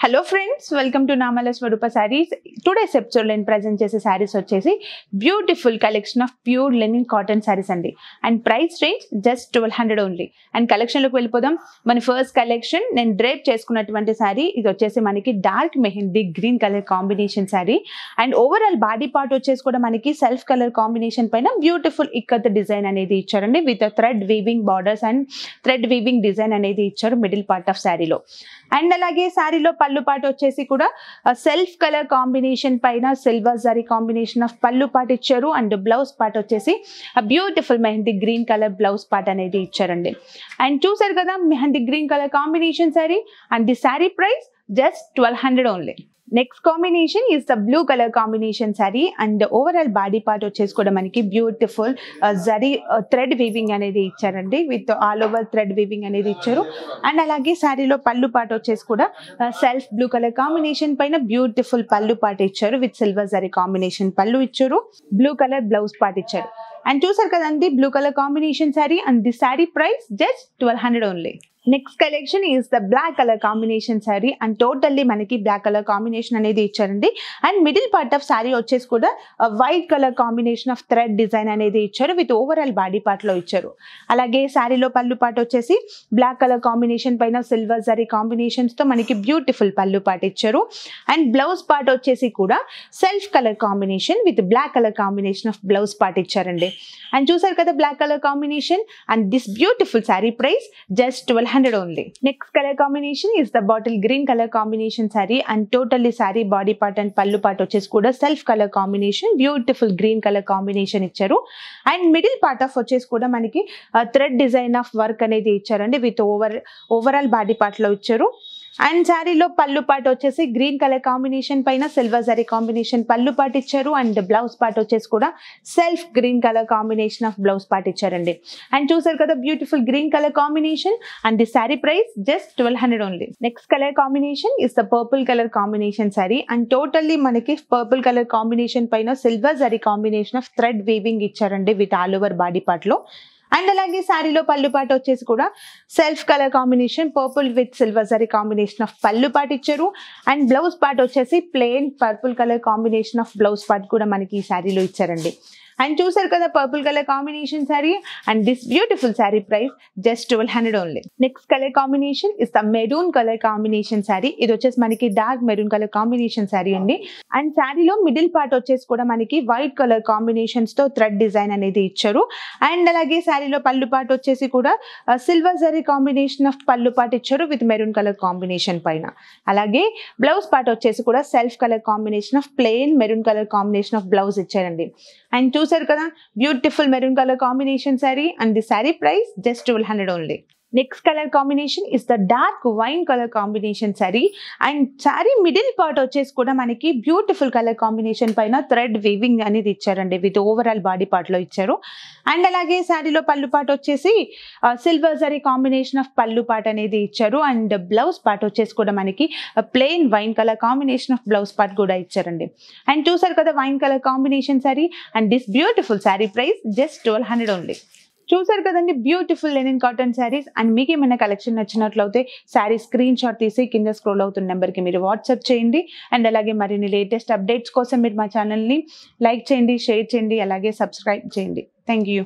Hello friends, welcome to Namala Swarupa saris. Today's episode నేను present చేసే సారీస్ వచ్చేసి beautiful collection of pure linen cotton saris అండి. And price range just 1200 only. And కలెక్షన్లోకి వెళ్ళిపోదాం. మన ఫస్ట్ కలెక్షన్ నేను డ్రేప్ చేసుకున్నటువంటి సారీ. ఇది వచ్చేసి మనకి dark mehndi green colour combination sari. And overall body part వచ్చేసి కూడా మనకి సెల్ఫ్ కలర్ కాంబినేషన్ పైన బ్యూటిఫుల్ ఇక్కత్ డిజైన్ అనేది ఇచ్చారండి. With thread weaving borders and thread weaving design అనేది ఇచ్చారు మిడిల్ పార్ట్ ఆఫ్ సారీలో. అండ్ అలాగే సారీలో పళ్ళు పాటు వచ్చేసి కూడా సెల్ఫ్ కలర్ కాంబినేషన్ పైన సిల్వర్ జరీ కాంబినేషన్ ఆఫ్ పళ్ళు పాటు ఇచ్చారు. అండ్ బ్లౌజ్ పార్ట్ వచ్చేసి beautiful mehndi green colour blouse part అనేది ఇచ్చారండి. అండ్ చూసారు కదా mehndi green colour combination sari. And the sari price just 1200 only. Next combination is the blue colour combination sari. And overall body part వచ్చేసి కూడా మనకి బ్యూటిఫుల్ జరీ థ్రెడ్ వీవింగ్ అనేది ఇచ్చారండి. With all over thread weaving అనేది ఇచ్చారు. అండ్ అలాగే సారీలో పళ్ళు పార్ట్ వచ్చేసి కూడా సెల్ఫ్ బ్లూ కలర్ కాంబినేషన్ పైన బ్యూటిఫుల్ పళ్ళు పార్ట్ ఇచ్చారు. విత్ సిల్వర్ జరీ కాంబినేషన్ పళ్ళు ఇచ్చారు. బ్లూ కలర్ బ్లౌజ్ పార్ట్ ఇచ్చారు. అండ్ చూసారు కదండి blue colour combination sari. And the sari price just 1200 only. Next collection is the black colour combination sari. And totally మనకి black colour combination అనేది ఇచ్చారండి. And middle part of sorry వచ్చేసి కూడా white colour combination of thread design అనేది ఇచ్చారు. With overall body part లో ఇచ్చారు. అలాగే సారీలో పళ్ళు పార్ట్ వచ్చేసి బ్లాక్ కలర్ కాంబినేషన్ పైన సిల్వర్ జరీ కాంబినేషన్స్ తో మనకి బ్యూటిఫుల్ పళ్ళు పార్ట్ ఇచ్చారు. అండ్ బ్లౌజ్ పార్ట్ వచ్చేసి కూడా self colour combination with black colour combination of blouse part ఇచ్చారండి. అండ్ చూసారు కదా black colour combination. And this beautiful sari price just 1200 only. Next colour combination is the bottle green colour combination sari. And totally sari body part and పళ్ళు part వచ్చేసి కూడా self colour combination beautiful green colour combination ఇచ్చారు. And middle part of వచ్చేసి కూడా మనకి thread design of work అనేది ఇచ్చారండి. With overall body part లో ఇచ్చారు. అండ్ శారీలో పళ్ళు పార్ట్ వచ్చేసి గ్రీన్ కలర్ కాంబినేషన్ పైన silver zari combination pallu part ఇచ్చారు. అండ్ బ్లౌజ్ పార్ట్ వచ్చేసి కూడా self green colour combination of blouse part ఇచ్చారండి. అండ్ చూసారు కదా beautiful green colour combination. And the sari price just 1200 only. Next colour combination is the purple colour combination sari. And totally మనకి purple colour combination పైన silver zari combination of thread weaving ఇచ్చారండి. With all over body part లో. And అలాగే శారీలో పళ్ళు పాటు వచ్చేసి కూడా self colour combination purple with silver zari combination of పళ్ళు పాటు ఇచ్చారు. అండ్ బ్లౌజ్ పార్ట్ వచ్చేసి plain purple colour combination of blouse part కూడా మనకి ఈ శారీలో ఇచ్చారండి. అండ్ చూసారు కదా purple colour combination sari. And this beautiful sari price just 1200 only. Next colour combination is the maroon colour combination sorry. ఇది వచ్చేసి మనకి dark maroon colour combination sorry అండి. అండ్ శారీలో మిడిల్ పార్ట్ వచ్చేసి కూడా మనకి వైట్ కలర్ కాంబినేషన్స్ తో థ్రెడ్ డిజైన్ అనేది ఇచ్చారు. అండ్ అలాగే శారీలో పళ్ళు పార్ట్ వచ్చేసి కూడా సిల్వర్ జరీ కాంబినేషన్ ఆఫ్ పళ్ళు పార్ట్ ఇచ్చారు. విత్ మెరూన్ కలర్ కాంబినేషన్ పైన. అలాగే బ్లౌజ్ పార్ట్ వచ్చేసి కూడా self colour combination of plain maroon colour combination of blouse ఇచ్చారండి. అండ్ చూసారు కదా beautiful maroon colour combination sari. And the sari price just 1200 only. Next colour combination is the dark wine colour combination sari. And sorry middle part వచ్చేసి కూడా మనకి beautiful colour combination పైన thread weaving అనేది ఇచ్చారండి. With overall body part లో ఇచ్చారు. And అలాగే శారీలో పళ్ళు పార్ట్ వచ్చేసి సిల్వర్ జరీ కాంబినేషన్ ఆఫ్ పళ్ళు పార్ట్ అనేది ఇచ్చారు. అండ్ బ్లౌజ్ పార్ట్ వచ్చేసి కూడా మనకి plain wine colour combination of blouse part కూడా ఇచ్చారండి. అండ్ చూసారు కదా wine colour combination sari. And this beautiful sari price just 1200 only. చూసారు కదండి beautiful linen cotton saris. And మీకు ఏమైనా కలెక్షన్ నచ్చినట్లయితే శారీ స్క్రీన్ షాట్ తీసి కింద స్క్రోల్ అవుతున్న నెంబర్కి మీరు వాట్సాప్ చేయండి. అండ్ అలాగే మరిన్ని లేటెస్ట్ అప్డేట్స్ కోసం మీరు మా ఛానల్ని లైక్ చేయండి, షేర్ చేయండి, అలాగే సబ్స్క్రైబ్ చేయండి. Thank you.